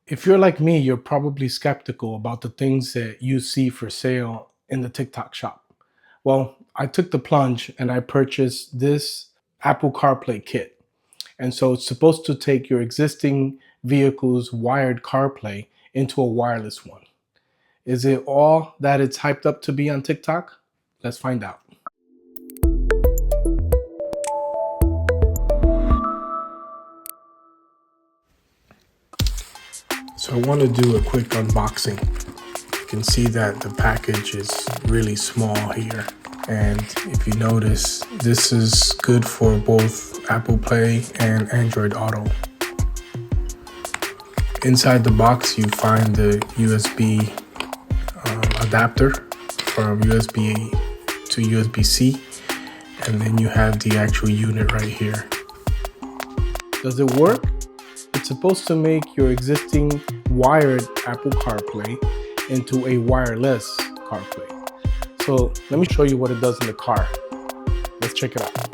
If you're like me, you're probably skeptical about the things that you see for sale in the TikTok shop. Well, I took the plunge and I purchased this Apple CarPlay kit. And so it's supposed to take your existing vehicle's wired CarPlay into a wireless one. Is it all that it's hyped up to be on TikTok? Let's find out. So I want to do a quick unboxing. You can see that the package is really small here. And if you notice, this is good for both Apple Play and Android Auto. Inside the box, you find the USB adapter from USB to USB-C, and then you have the actual unit right here. Does it work? It's supposed to make your existing wired Apple CarPlay into a wireless CarPlay. So let me show you what it does in the car. Let's check it out.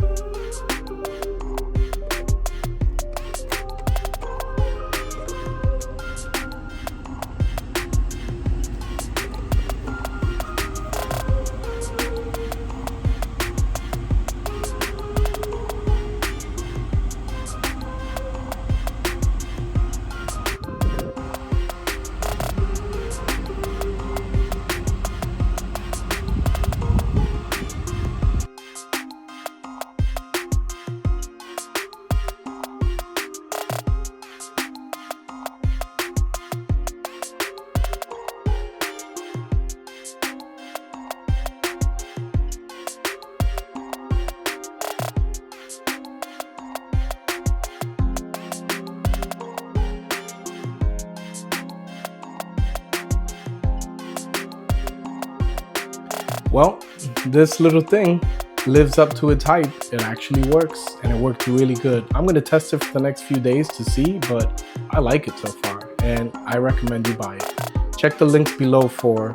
Well, this little thing lives up to its hype. It actually works, and it worked really good. I'm going to test it for the next few days to see, but I like it so far, and I recommend you buy it. Check the links below for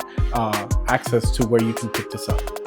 access to where you can pick this up.